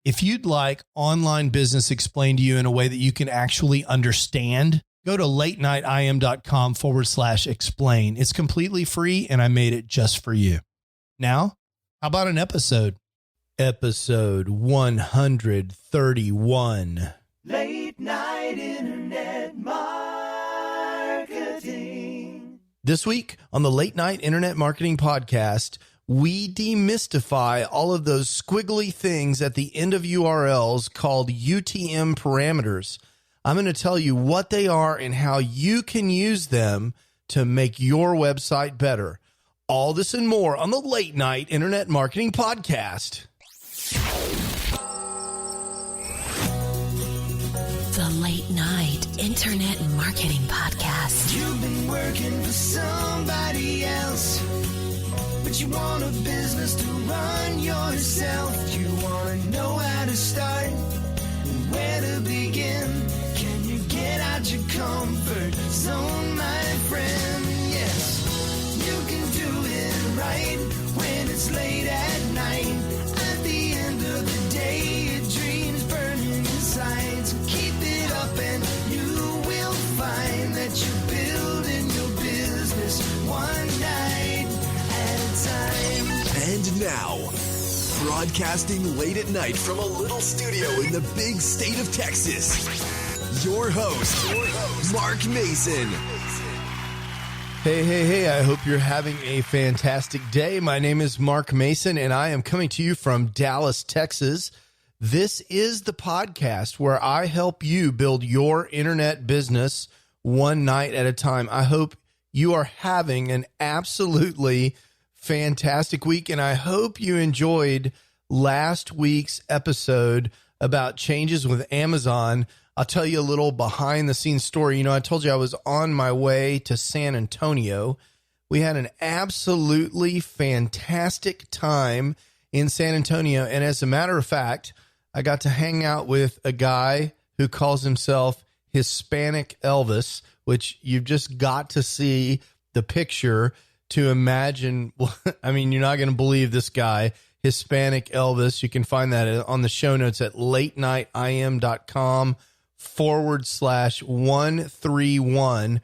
If you'd like online business explained to you in a way that you can actually understand, go to latenightim.com/explain. It's completely free, and I made it just for you. Now, how about an episode? Episode 131. Late Night Internet Marketing. This week on the Late Night Internet Marketing Podcast, we demystify all of those squiggly things at the end of URLs called UTM Parameters. I'm going to tell you what they are and how you can use them to make your website better. All this and more on the Late Night Internet Marketing Podcast. The Late Night Internet Marketing Podcast. You've been working for somebody else, but you want a business to run yourself. You want to know how to start and where to begin. Can you get out your comfort zone, my friend? Yes, you can do it right when it's late at night. At the end of the day, your dreams burning inside. So keep it up and you will find that you're building your business one night at a time. And now, broadcasting late at night from a little studio in the big state of Texas, your host, Mark Mason. Hey, I hope you're having a fantastic day. My name is Mark Mason, and I am coming to you from Dallas, Texas. This is the podcast where I help you build your internet business one night at a time. I hope you are having an absolutely fantastic week, and I hope you enjoyed last week's episode about changes with Amazon. I'll tell you a little behind the scenes story. You know, I told you I was on my way to San Antonio. We had an absolutely fantastic time in San Antonio. And as a matter of fact, I got to hang out with a guy who calls himself Hispanic Elvis, which you've just got to see the picture to imagine. I mean, you're not going to believe this guy, Hispanic Elvis. You can find that on the show notes at latenightim.com/131.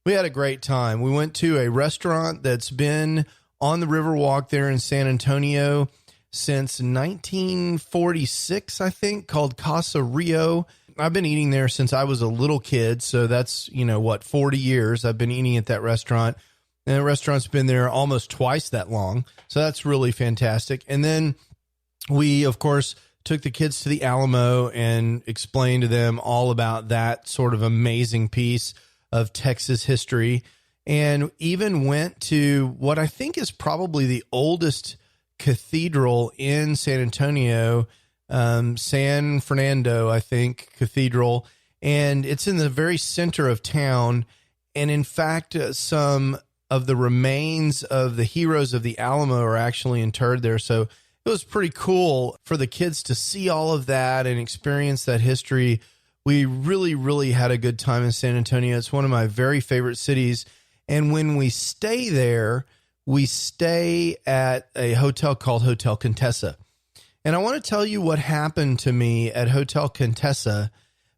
We had a great time. We went to a restaurant that's been on the Riverwalk there in San Antonio since 1946, I think, called Casa Rio. I've been eating there since I was a little kid. So that's, 40 years I've been eating at that restaurant. And the restaurant's been there almost twice that long. So that's really fantastic. And then we, of course, took the kids to the Alamo and explained to them all about that sort of amazing piece of Texas history, and even went to what I think is probably the oldest cathedral in San Antonio, San Fernando, I think, Cathedral. And it's in the very center of town. And in fact, some of the remains of the heroes of the Alamo are actually interred there. So it was pretty cool for the kids to see all of that and experience that history. We really, really had a good time in San Antonio. It's one of my very favorite cities. And when we stay there, we stay at a hotel called Hotel Contessa. And I want to tell you what happened to me at Hotel Contessa,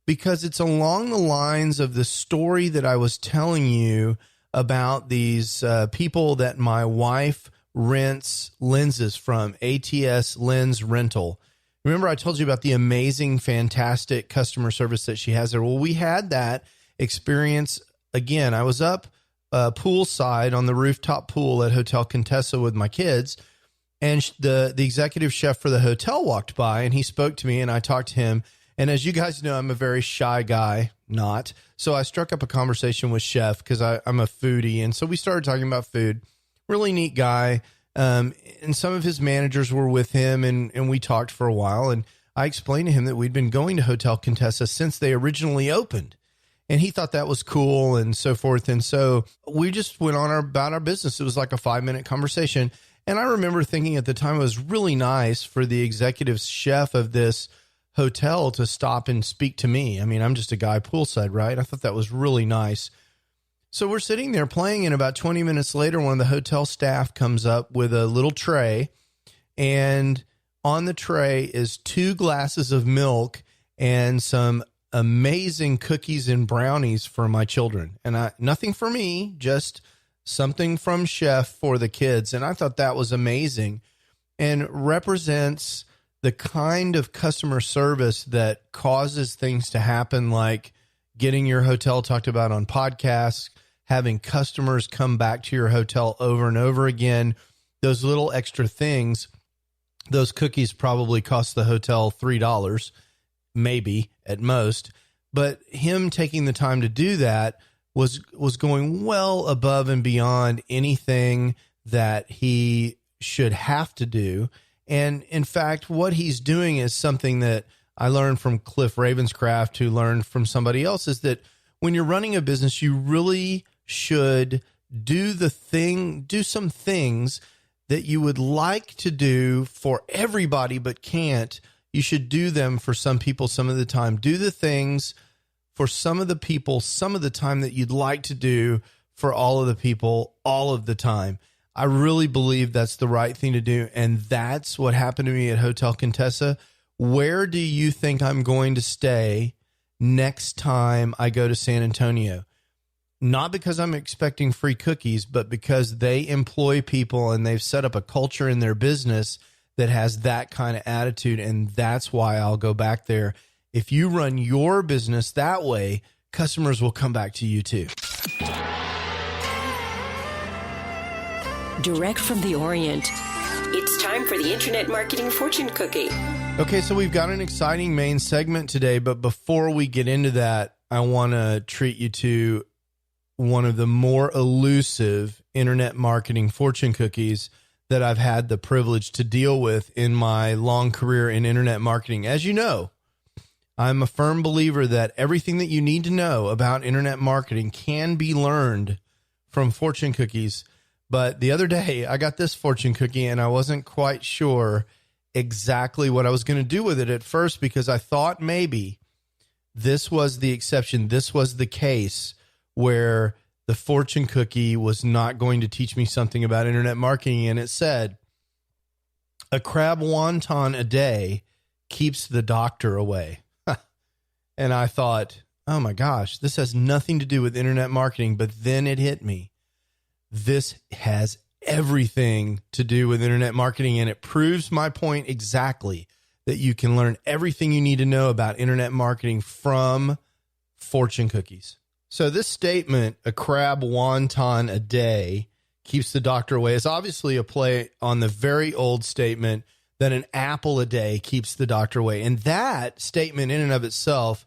because it's along the lines of the story that I was telling you about these people that my wife rents lenses from, ATS Lens Rental. Remember I told you about the amazing, fantastic customer service that she has there? Well, we had that experience again. I was up poolside on the rooftop pool at Hotel Contessa with my kids, and the executive chef for the hotel walked by, and he spoke to me, and I talked to him. And as you guys know, I'm a very shy guy, not. So I struck up a conversation with Chef because I'm a foodie. And so we started talking about food. Really neat guy. And some of his managers were with him, and we talked for a while. And I explained to him that we'd been going to Hotel Contessa since they originally opened. And he thought that was cool and so forth. And so we just went on about our business. It was like a 5-minute conversation. And I remember thinking at the time it was really nice for the executive chef of this hotel to stop and speak to me. I mean, I'm just a guy poolside, right? I thought that was really nice. So we're sitting there playing, and about 20 minutes later, one of the hotel staff comes up with a little tray, and on the tray is 2 glasses of milk and some amazing cookies and brownies for my children. And nothing for me, just something from chef for the kids. And I thought that was amazing and represents the kind of customer service that causes things to happen, like getting your hotel talked about on podcasts, having customers come back to your hotel over and over again, those little extra things. Those cookies probably cost the hotel $3, maybe at most. But him taking the time to do that was going well above and beyond anything that he should have to do. And in fact, what he's doing is something that I learned from Cliff Ravenscraft, who learned from somebody else, is that when you're running a business, you really should do some things that you would like to do for everybody but can't. You should do them for some people some of the time. Do the things for some of the people some of the time that you'd like to do for all of the people all of the time. I really believe that's the right thing to do, and that's what happened to me at Hotel Contessa. Where do you think I'm going to stay next time I go to San Antonio? Not because I'm expecting free cookies, but because they employ people and they've set up a culture in their business that has that kind of attitude. And that's why I'll go back there. If you run your business that way, customers will come back to you too. Direct from the Orient, it's time for the Internet Marketing Fortune Cookie. Okay, so we've got an exciting main segment today, but before we get into that, I want to treat you to one of the more elusive internet marketing fortune cookies that I've had the privilege to deal with in my long career in internet marketing. As you know, I'm a firm believer that everything that you need to know about internet marketing can be learned from fortune cookies. But the other day, I got this fortune cookie and I wasn't quite sure exactly what I was going to do with it at first, because I thought maybe this was the exception. This was the case where the fortune cookie was not going to teach me something about internet marketing. And it said, a crab wonton a day keeps the doctor away. And I thought, oh my gosh, this has nothing to do with internet marketing. But then it hit me. This has everything to do with internet marketing. And it proves my point exactly, that you can learn everything you need to know about internet marketing from fortune cookies. So this statement, a crab wonton a day keeps the doctor away, is obviously a play on the very old statement that an apple a day keeps the doctor away. And that statement in and of itself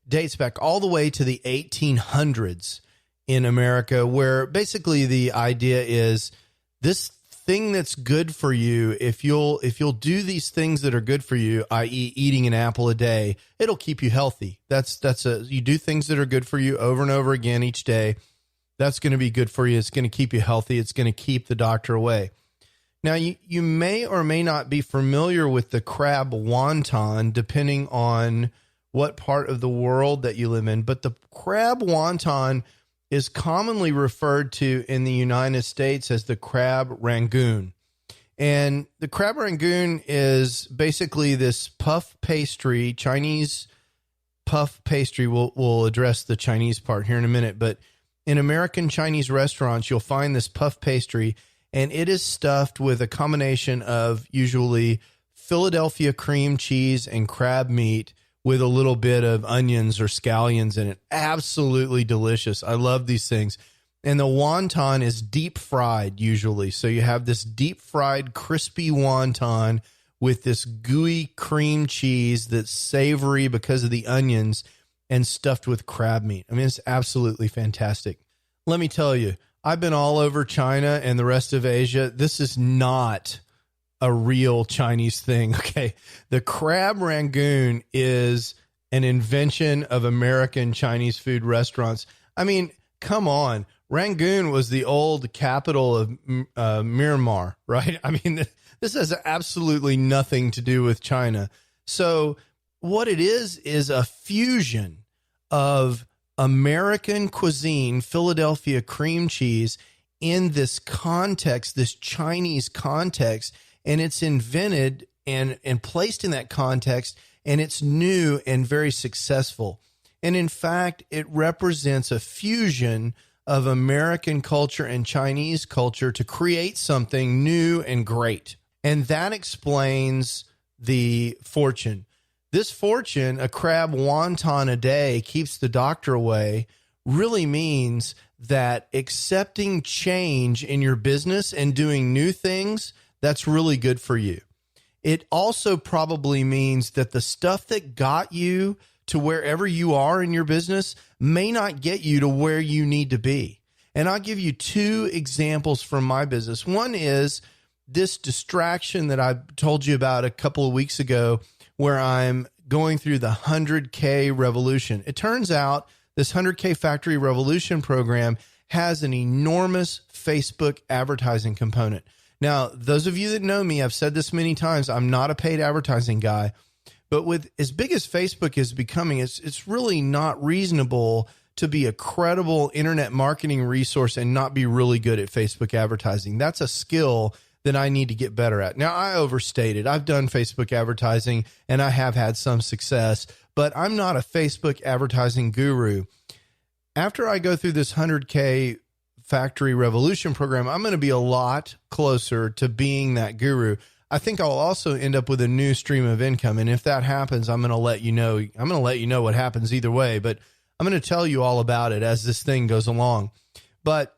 dates back all the way to the 1800s in America, where basically the idea is this thing that's good for you, if you'll do these things that are good for you, i.e. eating an apple a day, it'll keep you healthy. You do things that are good for you over and over again each day. That's going to be good for you. It's going to keep you healthy. It's going to keep the doctor away. Now, you may or may not be familiar with the crab wonton, depending on what part of the world that you live in, but the crab wonton is commonly referred to in the United States as the crab rangoon. And the crab rangoon is basically this puff pastry, Chinese puff pastry. We'll address the Chinese part here in a minute, but in American Chinese restaurants, you'll find this puff pastry, and it is stuffed with a combination of usually Philadelphia cream cheese and crab meat with a little bit of onions or scallions in it. Absolutely delicious. I love these things. And the wonton is deep fried usually. So you have this deep fried, crispy wonton with this gooey cream cheese that's savory because of the onions and stuffed with crab meat. I mean, it's absolutely fantastic. Let me tell you, I've been all over China and the rest of Asia. This is not a real Chinese thing. Okay. The crab rangoon is an invention of American Chinese food restaurants. I mean, come on. Rangoon was the old capital of Myanmar, right? I mean, this has absolutely nothing to do with China. So what it is a fusion of American cuisine, Philadelphia cream cheese, in this context, this Chinese context. And it's invented and placed in that context, and it's new and very successful. And in fact, it represents a fusion of American culture and Chinese culture to create something new and great. And that explains the fortune. This fortune, a crab wonton a day keeps the doctor away, really means that accepting change in your business and doing new things, that's really good for you. It also probably means that the stuff that got you to wherever you are in your business may not get you to where you need to be. And I'll give you two examples from my business. One is this distraction that I told you about a couple of weeks ago, where I'm going through the 100K revolution. It turns out this 100K Factory Revolution program has an enormous Facebook advertising component. Now, those of you that know me, I've said this many times, I'm not a paid advertising guy. But with as big as Facebook is becoming, it's really not reasonable to be a credible internet marketing resource and not be really good at Facebook advertising. That's a skill that I need to get better at. Now, I overstated. I've done Facebook advertising and I have had some success, but I'm not a Facebook advertising guru. After I go through this 100K Factory Revolution program, I'm going to be a lot closer to being that guru. I think I'll also end up with a new stream of income. And if that happens, I'm going to let you know. I'm going to let you know what happens either way, but I'm going to tell you all about it as this thing goes along. But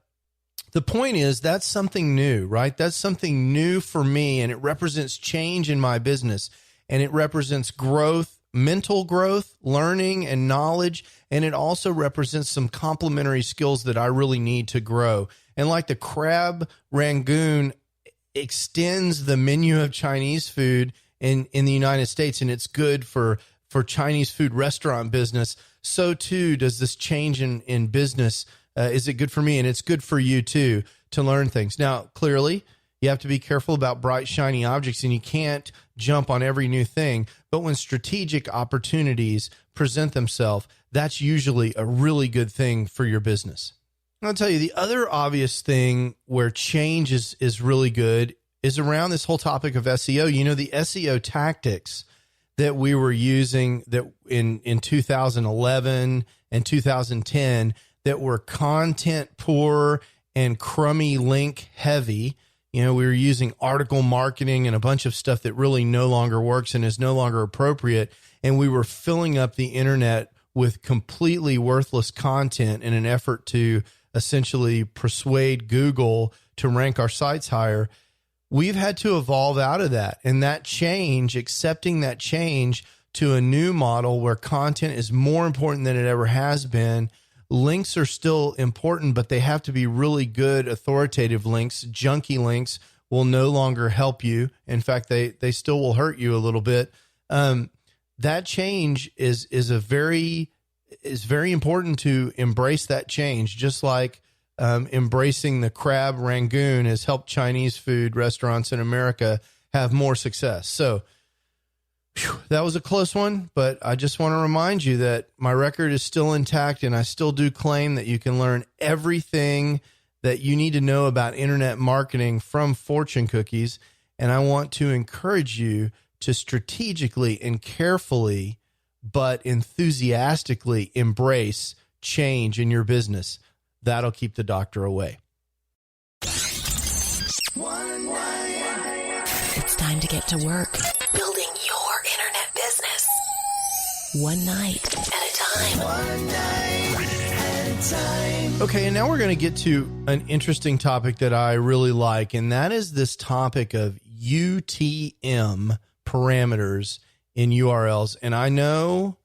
the point is, that's something new, right? That's something new for me, and it represents change in my business, and it represents growth, mental growth, learning, and knowledge, and it also represents some complementary skills that I really need to grow. And like the crab rangoon extends the menu of Chinese food in the United States, and it's good for Chinese food restaurant business, so too does this change in business. Is it good for me? And it's good for you too, to learn things. Now, clearly, you have to be careful about bright, shiny objects, and you can't jump on every new thing. But when strategic opportunities present themselves, that's usually a really good thing for your business. I'll tell you, the other obvious thing where change is really good is around this whole topic of SEO. You know, the SEO tactics that we were using that in 2011 and 2010 that were content poor and crummy link heavy. You know, we were using article marketing and a bunch of stuff that really no longer works and is no longer appropriate. And we were filling up the internet with completely worthless content in an effort to essentially persuade Google to rank our sites higher. We've had to evolve out of that. And that change, accepting that change to a new model where content is more important than it ever has been. Links are still important, but they have to be really good, authoritative links. Junky links will no longer help you. In fact, they still will hurt you a little bit. That change is very important to embrace that change, just like embracing the crab rangoon has helped Chinese food restaurants in America have more success. So that was a close one, but I just want to remind you that my record is still intact, and I still do claim that you can learn everything that you need to know about internet marketing from fortune cookies. And I want to encourage you to strategically and carefully, but enthusiastically embrace change in your business. That'll keep the doctor away. It's time to get to work building your internet business. One night at a time. One night at a time. Okay, and now we're going to get to an interesting topic that I really like, and that is this topic of UTM parameters in URLs. And I know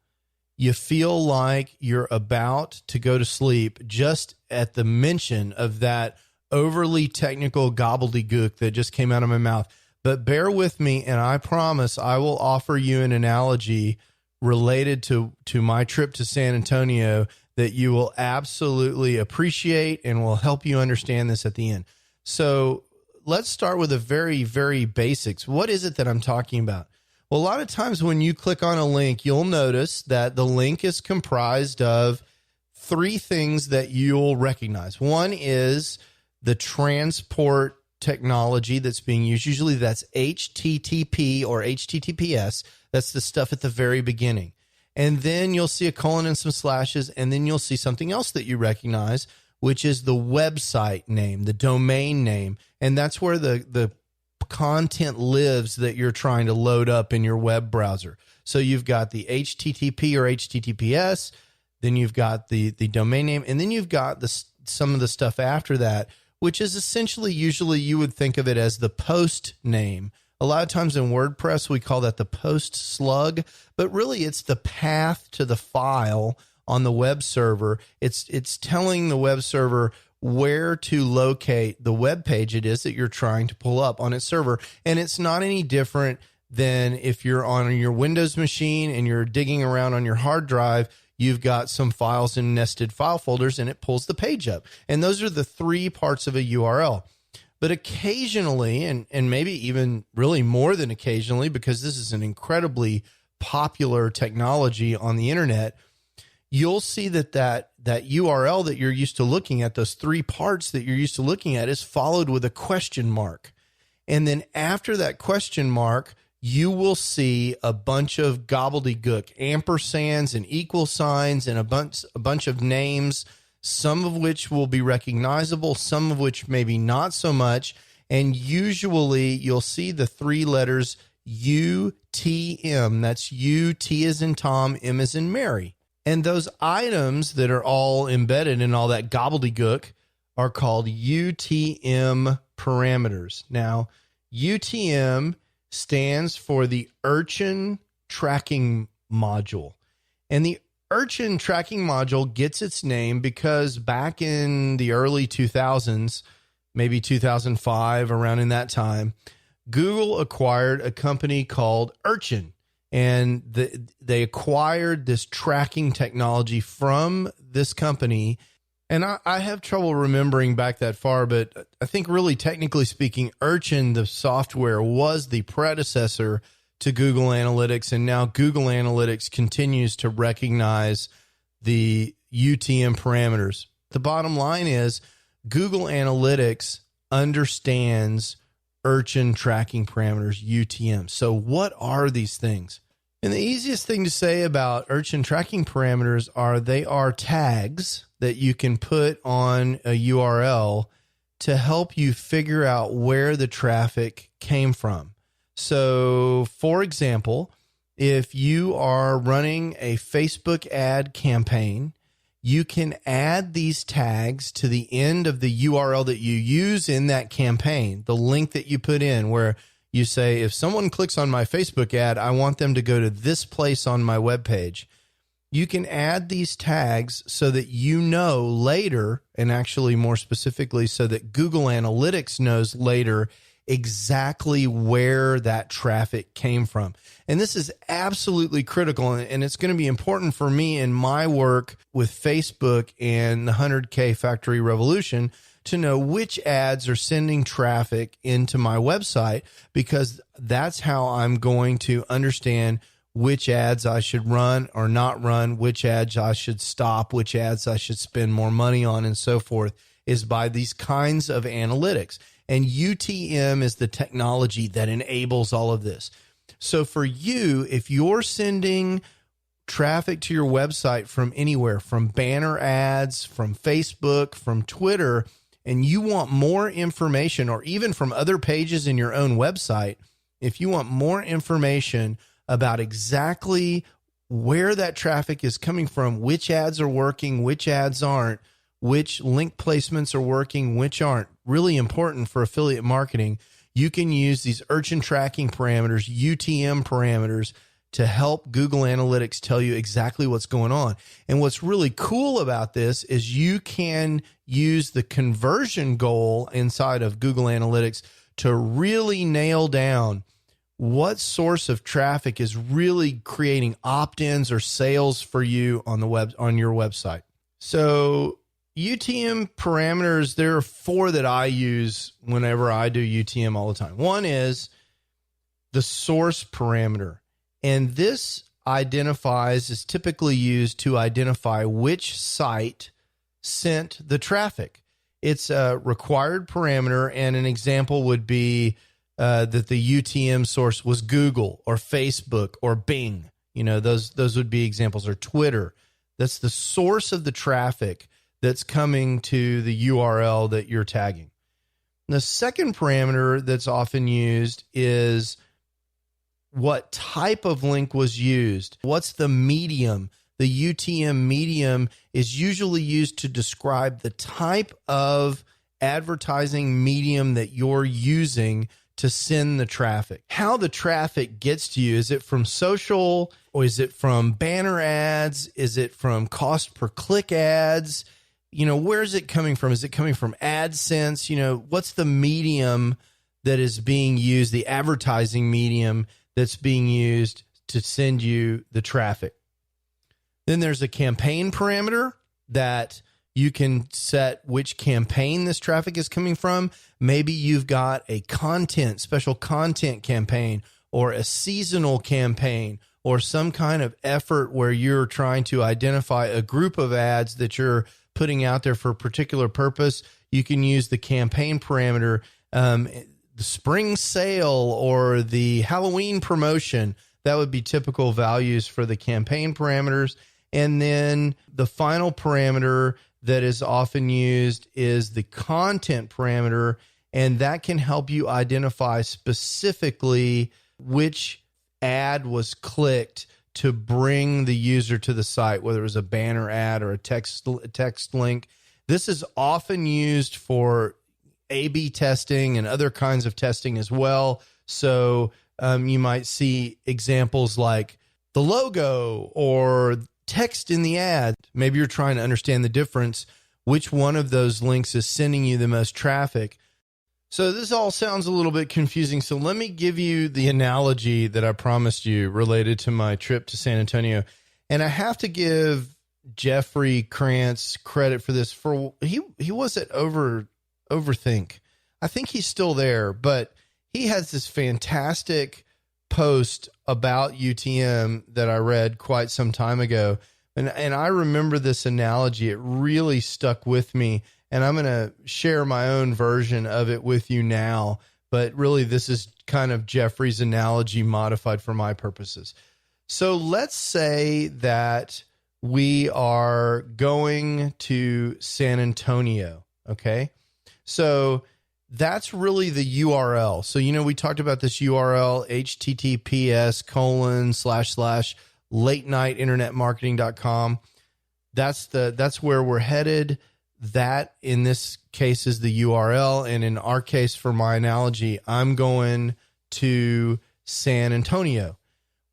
you feel like you're about to go to sleep just at the mention of that overly technical gobbledygook that just came out of my mouth. But bear with me, and I promise I will offer you an analogy related to my trip to San Antonio that you will absolutely appreciate and will help you understand this at the end. So let's start with the very, very basics. What is it that I'm talking about? Well, a lot of times when you click on a link, you'll notice that the link is comprised of three things that you'll recognize. One is the transport technology that's being used. Usually that's HTTP or HTTPS. That's the stuff at the very beginning. And then you'll see a colon and some slashes, and then you'll see something else that you recognize, which is the website name, the domain name. And that's where the content lives that you're trying to load up in your web browser. So you've got the HTTP or HTTPS, then you've got the domain name, and then you've got some of the stuff after that, which is essentially, usually you would think of it as the post name. A lot of times in WordPress, we call that the post slug, but really it's the path to the file on the web server. It's telling the web server where to locate the web page it is that you're trying to pull up on its server. And it's not any different than if you're on your Windows machine and you're digging around on your hard drive, you've got some files in nested file folders and it pulls the page up. And those are the three parts of a URL. But occasionally, and maybe even really more than occasionally, because this is an incredibly popular technology on the internet, you'll see that URL that you're used to looking at, those three parts that you're used to looking at, is followed with a question mark. And then after that question mark, you will see a bunch of gobbledygook, ampersands and equal signs and a bunch of names, some of which will be recognizable, some of which maybe not so much. And usually you'll see the three letters UTM. That's U, T as in Tom, M as in Mary. And those items that are all embedded in all that gobbledygook are called UTM parameters. Now, UTM stands for the Urchin Tracking Module. And the Urchin Tracking Module gets its name because back in the early 2000s, maybe 2005, around in that time, Google acquired a company called Urchin. And they acquired this tracking technology from this company. And I have trouble remembering back that far, but I think really technically speaking, Urchin, the software, was the predecessor to Google Analytics. And now Google Analytics continues to recognize the UTM parameters. The bottom line is Google Analytics understands Urchin tracking parameters, UTM. So what are these things? And the easiest thing to say about Urchin tracking parameters are they are tags that you can put on a URL to help you figure out where the traffic came from. So, for example, if you are running a Facebook ad campaign, you can add these tags to the end of the URL that you use in that campaign, the link that you put in, where you say, if someone clicks on my Facebook ad, I want them to go to this place on my webpage. You can add these tags so that you know later, and actually more specifically so that Google Analytics knows later exactly where that traffic came from. And this is absolutely critical, and it's going to be important for me in my work with Facebook and the 100K Factory Revolution to know which ads are sending traffic into my website, because that's how I'm going to understand which ads I should run or not run, which ads I should stop, which ads I should spend more money on, and so forth, is by these kinds of analytics. And UTM is the technology that enables all of this. So for you, if you're sending traffic to your website from anywhere, from banner ads, from Facebook, from Twitter, and you want more information, or even from other pages in your own website, if you want more information about exactly where that traffic is coming from, which ads are working, which ads aren't, which link placements are working, which aren't, really important for affiliate marketing, you can use these Urchin tracking parameters, UTM parameters, to help Google Analytics tell you exactly what's going on. And what's really cool about this is you can use the conversion goal inside of Google Analytics to really nail down what source of traffic is really creating opt-ins or sales for you on the web, on your website. So UTM parameters, there are four that I use whenever I do UTM all the time. One is the source parameter. And this is typically used to identify which site sent the traffic. It's a required parameter, and an example would be that the UTM source was Google or Facebook or Bing. Those would be examples, or Twitter. That's the source of the traffic that's coming to the URL that you're tagging. The second parameter that's often used is what type of link was used. What's the medium? The UTM medium is usually used to describe the type of advertising medium that you're using to send the traffic. How the traffic gets to you. Is it from social, or is it from banner ads? Is it from cost per click ads? Where is it coming from? Is it coming from AdSense? What's the medium that is being used, the advertising medium that's being used to send you the traffic? Then there's a campaign parameter that you can set which campaign this traffic is coming from. Maybe you've got a special content campaign, or a seasonal campaign, or some kind of effort where you're trying to identify a group of ads that you're putting out there for a particular purpose. You can use the campaign parameter, the spring sale or the Halloween promotion. That would be typical values for the campaign parameters. And then the final parameter that is often used is the content parameter, and that can help you identify specifically which ad was clicked to bring the user to the site, whether it was a banner ad or a text link. This is often used for A/B testing and other kinds of testing as well. So you might see examples like the logo or text in the ad. Maybe you're trying to understand the difference, which one of those links is sending you the most traffic. So this all sounds a little bit confusing. So let me give you the analogy that I promised you related to my trip to San Antonio. And I have to give Jeffrey Krantz credit for this. For he was at Overthink. I think he's still there, but he has this fantastic post about UTM that I read quite some time ago. And I remember this analogy. It really stuck with me. And I'm going to share my own version of it with you now. But really, this is kind of Jeffrey's analogy modified for my purposes. So let's say that we are going to San Antonio, okay? So that's really the URL. So, we talked about this URL, https://latenightinternetmarketing.com. That's where we're headed. That, in this case, is the URL. And in our case, for my analogy, I'm going to San Antonio.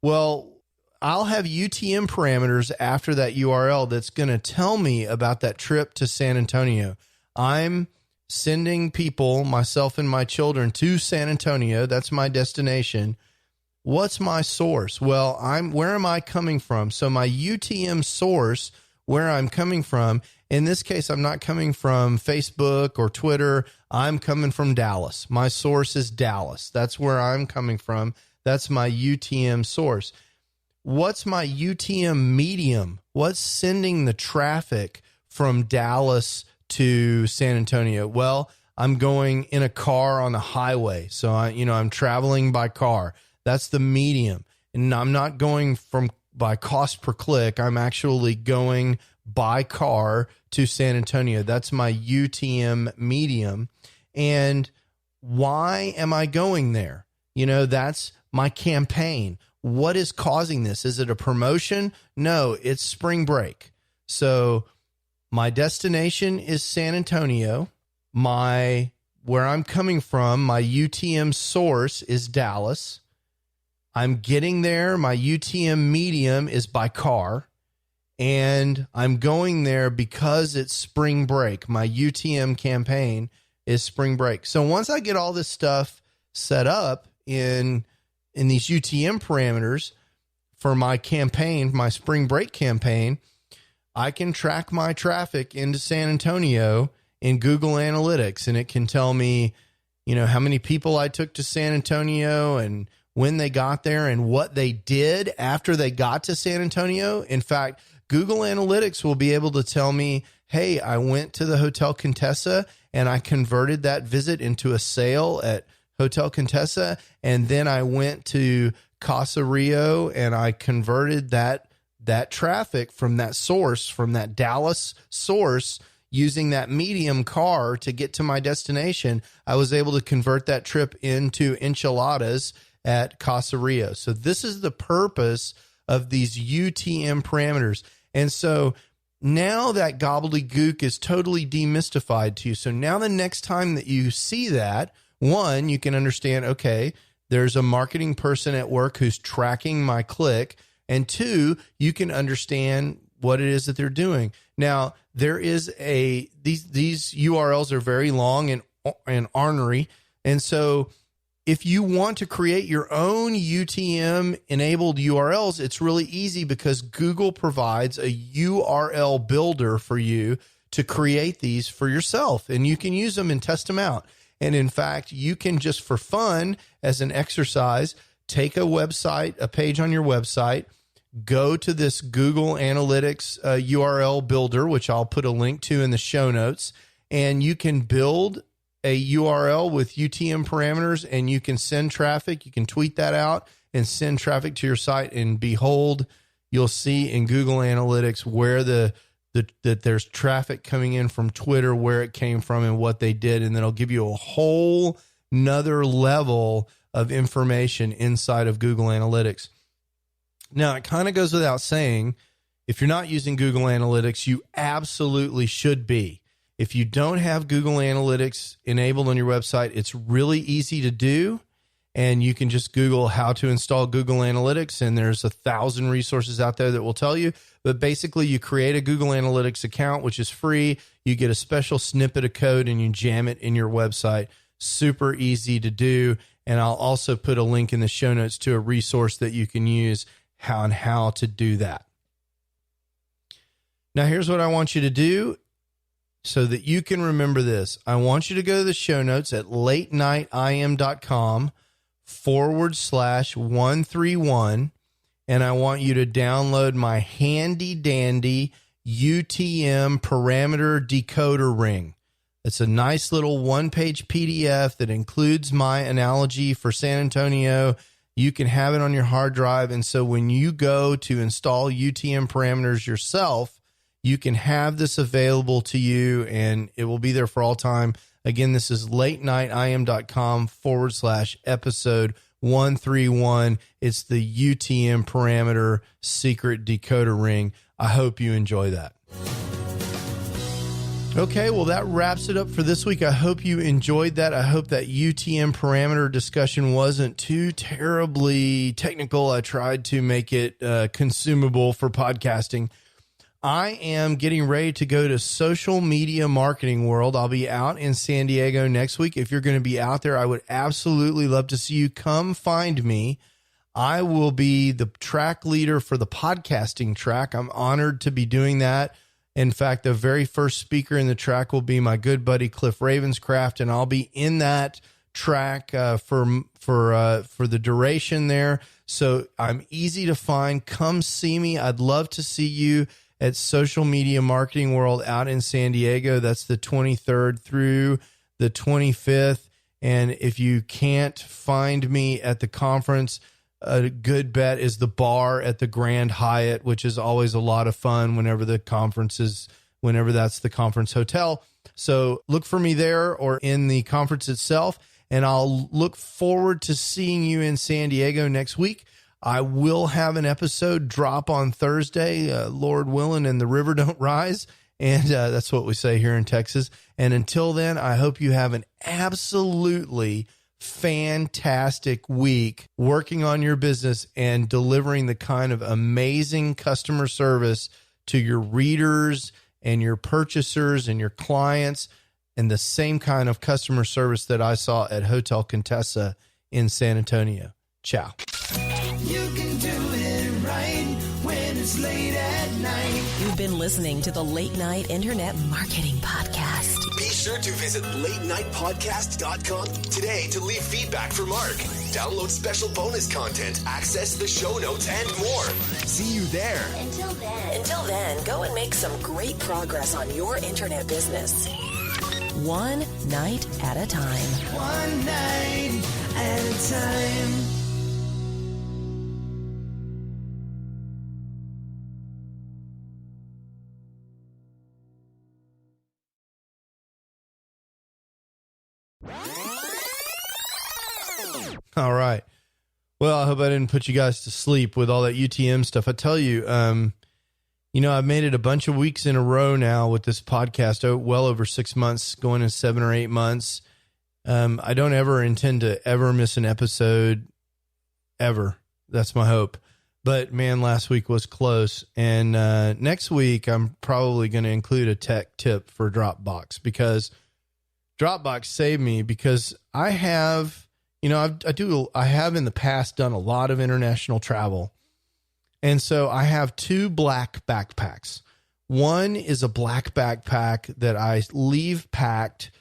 Well, I'll have UTM parameters after that URL that's going to tell me about that trip to San Antonio. I'm sending people, myself and my children, to San Antonio. That's my destination. What's my source? Well, where am I coming from? So my UTM source, where I'm coming from, in this case, I'm not coming from Facebook or Twitter. I'm coming from Dallas. My source is Dallas. That's where I'm coming from. That's my UTM source. What's my UTM medium? What's sending the traffic from Dallas to San Antonio? Well, I'm going in a car on the highway. So I'm traveling by car. That's the medium. And I'm not going by cost per click. I'm actually going by car to San Antonio. That's my UTM medium. And why am I going there? That's my campaign. What is causing this? Is it a promotion? No, it's spring break. So my destination is San Antonio. Where I'm coming from, my UTM source is Dallas. I'm getting there. My UTM medium is by car. And I'm going there because it's spring break. My UTM campaign is spring break. So once I get all this stuff set up in these UTM parameters for my campaign, my spring break campaign, I can track my traffic into San Antonio in Google Analytics, and it can tell me, how many people I took to San Antonio and when they got there and what they did after they got to San Antonio. In fact, Google Analytics will be able to tell me, hey, I went to the Hotel Contessa and I converted that visit into a sale at Hotel Contessa. And then I went to Casa Rio and I converted that traffic from that source, from that Dallas source, using that medium car to get to my destination. I was able to convert that trip into enchiladas at Casa Rio. So this is the purpose of these UTM parameters. And so now that gobbledygook is totally demystified to you. So now the next time that you see that, one, you can understand, okay, there's a marketing person at work who's tracking my click. And two, you can understand what it is that they're doing. Now, there is these URLs are very long and ornery. And so if you want to create your own UTM enabled URLs, it's really easy because Google provides a URL builder for you to create these for yourself, and you can use them and test them out. And in fact, you can just for fun, as an exercise, take a website, a page on your website, go to this Google Analytics URL builder, which I'll put a link to in the show notes, and you can build a URL with UTM parameters, and you can send traffic. You can tweet that out and send traffic to your site, and behold, you'll see in Google Analytics where that there's traffic coming in from Twitter, where it came from and what they did. And then it'll give you a whole nother level of information inside of Google Analytics. Now, it kind of goes without saying, if you're not using Google Analytics, you absolutely should be. If you don't have Google Analytics enabled on your website, it's really easy to do. And you can just Google how to install Google Analytics, and there's 1,000 resources out there that will tell you. But basically, you create a Google Analytics account, which is free. You get a special snippet of code, and you jam it in your website. Super easy to do. And I'll also put a link in the show notes to a resource that you can use on how to do that. Now, here's what I want you to do so that you can remember this. I want you to go to the show notes at latenightim.com/131, and I want you to download my handy dandy UTM parameter decoder ring. It's a nice little one-page PDF that includes my analogy for San Antonio. You can have it on your hard drive, and so when you go to install UTM parameters yourself, you can have this available to you, and it will be there for all time. Again, this is latenightim.com/episode 131. It's the UTM parameter secret decoder ring. I hope you enjoy that. Okay, well, that wraps it up for this week. I hope you enjoyed that. I hope that UTM parameter discussion wasn't too terribly technical. I tried to make it consumable for podcasting. I am getting ready to go to Social Media Marketing World. I'll be out in San Diego next week. If you're going to be out there, I would absolutely love to see you. Come find me. I will be the track leader for the podcasting track. I'm honored to be doing that. In fact, the very first speaker in the track will be my good buddy Cliff Ravenscraft, and I'll be in that track for the duration there. So I'm easy to find. Come see me. I'd love to see you at Social Media Marketing World out in San Diego. That's the 23rd through the 25th. And if you can't find me at the conference, a good bet is the bar at the Grand Hyatt, which is always a lot of fun whenever that's the conference hotel. So look for me there or in the conference itself, and I'll look forward to seeing you in San Diego next week. I will have an episode drop on Thursday, Lord willing, and the river don't rise. And that's what we say here in Texas. And until then, I hope you have an absolutely fantastic week working on your business and delivering the kind of amazing customer service to your readers and your purchasers and your clients, and the same kind of customer service that I saw at Hotel Contessa in San Antonio. Ciao. You can do it right when it's late at night. You've been listening to the Late Night Internet Marketing Podcast. Be sure to visit latenightpodcast.com today to leave feedback for Mark. Download special bonus content, access the show notes, and more. See you there. Until then, go and make some great progress on your internet business. One night at a time. One night at a time. All right. Well, I hope I didn't put you guys to sleep with all that UTM stuff. I tell you, I've made it a bunch of weeks in a row now with this podcast, well over 6 months, going in 7 or 8 months. I don't ever intend to ever miss an episode, ever. That's my hope. But man, last week was close. And next week, I'm probably going to include a tech tip for Dropbox, because Dropbox saved me, because I have, I have in the past done a lot of international travel. And so I have 2 black backpacks. One is a black backpack that I leave packed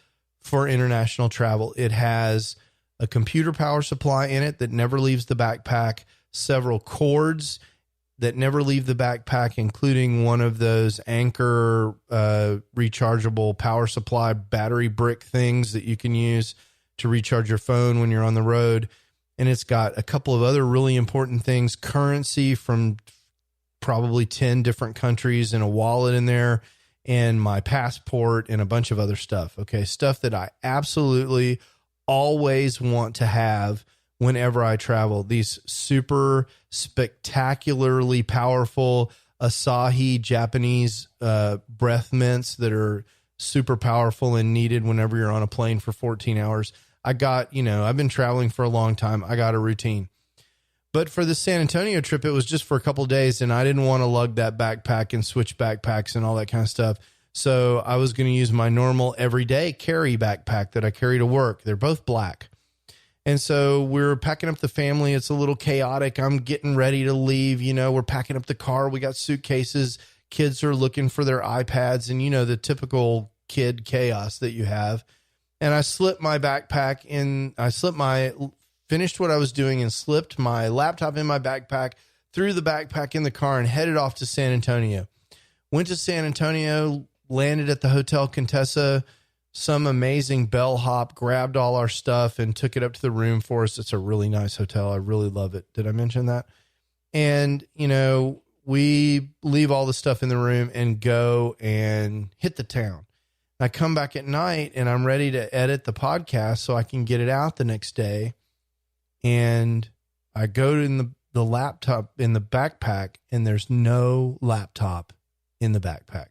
for international travel. It has a computer power supply in it that never leaves the backpack, several cords that never leave the backpack, including one of those Anchor rechargeable power supply battery brick things that you can use to recharge your phone when you're on the road. And it's got a couple of other really important things, currency from probably 10 different countries, and a wallet in there, and my passport, and a bunch of other stuff. Okay. Stuff that I absolutely always want to have whenever I travel. These super spectacularly powerful Asahi Japanese breath mints that are super powerful and needed whenever you're on a plane for 14 hours. I've been traveling for a long time. I got a routine. But for the San Antonio trip, it was just for a couple of days, and I didn't want to lug that backpack and switch backpacks and all that kind of stuff. So I was going to use my normal everyday carry backpack that I carry to work. They're both black. And so we're packing up the family. It's a little chaotic. I'm getting ready to leave. We're packing up the car. We got suitcases. Kids are looking for their iPads, and the typical kid chaos that you have. And I slipped my backpack in. Finished what I was doing and slipped my laptop in my backpack, threw the backpack in the car, and headed off to San Antonio. Went to San Antonio, landed at the Hotel Contessa, some amazing bellhop, grabbed all our stuff and took it up to the room for us. It's a really nice hotel. I really love it. Did I mention that? And, we leave all the stuff in the room and go and hit the town. I come back at night and I'm ready to edit the podcast so I can get it out the next day. And I go in the laptop in the backpack, and there's no laptop in the backpack.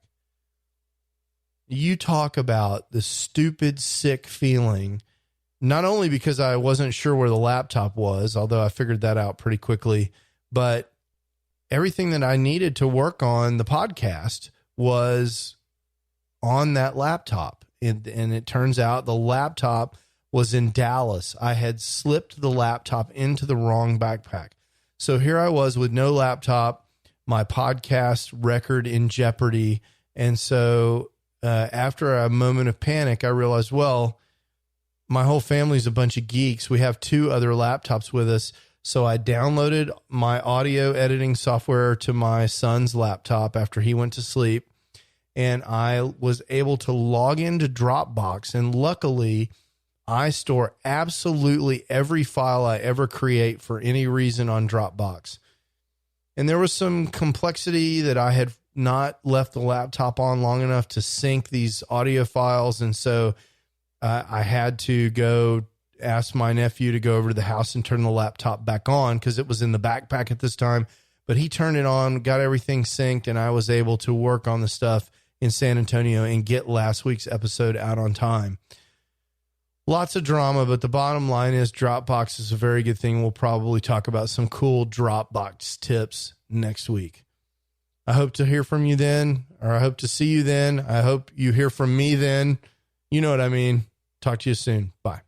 You talk about the stupid, sick feeling, not only because I wasn't sure where the laptop was, although I figured that out pretty quickly, but everything that I needed to work on the podcast was on that laptop. And it turns out the laptop was in Dallas. I had slipped the laptop into the wrong backpack. So here I was with no laptop, my podcast record in jeopardy. And so after a moment of panic, I realized, well, my whole family's a bunch of geeks. We have 2 other laptops with us. So I downloaded my audio editing software to my son's laptop after he went to sleep. And I was able to log into Dropbox. And luckily, I store absolutely every file I ever create for any reason on Dropbox. And there was some complexity that I had not left the laptop on long enough to sync these audio files. And so I had to go ask my nephew to go over to the house and turn the laptop back on, because it was in the backpack at this time. But he turned it on, got everything synced, and I was able to work on the stuff in San Antonio and get last week's episode out on time. Lots of drama, but the bottom line is Dropbox is a very good thing. We'll probably talk about some cool Dropbox tips next week. I hope to hear from you then, or I hope to see you then. I hope you hear from me then. You know what I mean. Talk to you soon. Bye.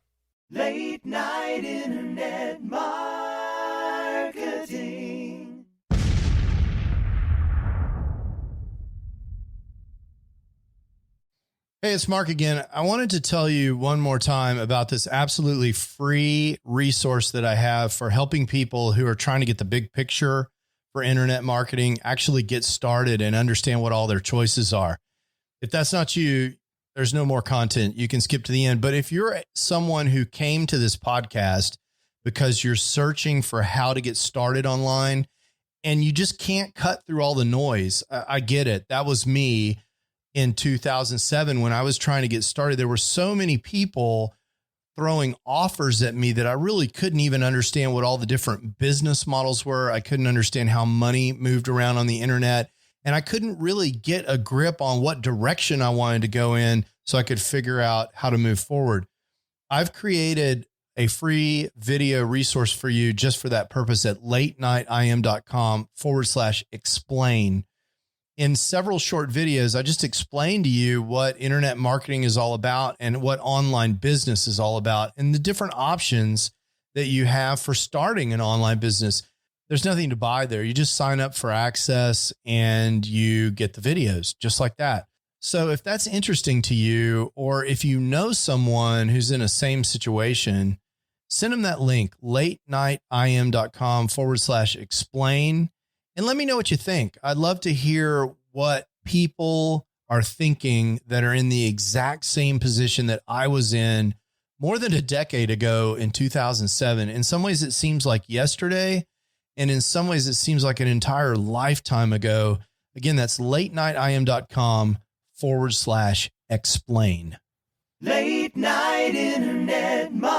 Late night internet. marketing. Hey, it's Mark again. I wanted to tell you one more time about this absolutely free resource that I have for helping people who are trying to get the big picture for internet marketing, actually get started and understand what all their choices are. If that's not you, there's no more content. You can skip to the end. But if you're someone who came to this podcast because you're searching for how to get started online and you just can't cut through all the noise, I get it. That was me. In 2007, when I was trying to get started, there were so many people throwing offers at me that I really couldn't even understand what all the different business models were. I couldn't understand how money moved around on the internet, and I couldn't really get a grip on what direction I wanted to go in so I could figure out how to move forward. I've created a free video resource for you just for that purpose at latenightim.com/explain. In several short videos, I just explained to you what internet marketing is all about and what online business is all about and the different options that you have for starting an online business. There's nothing to buy there. You just sign up for access and you get the videos just like that. So if that's interesting to you, or if you know someone who's in a same situation, send them that link, latenightim.com/explain. And let me know what you think. I'd love to hear what people are thinking that are in the exact same position that I was in more than a decade ago in 2007. In some ways, it seems like yesterday. And in some ways, it seems like an entire lifetime ago. Again, that's latenightim.com/explain. Late night internet marketing.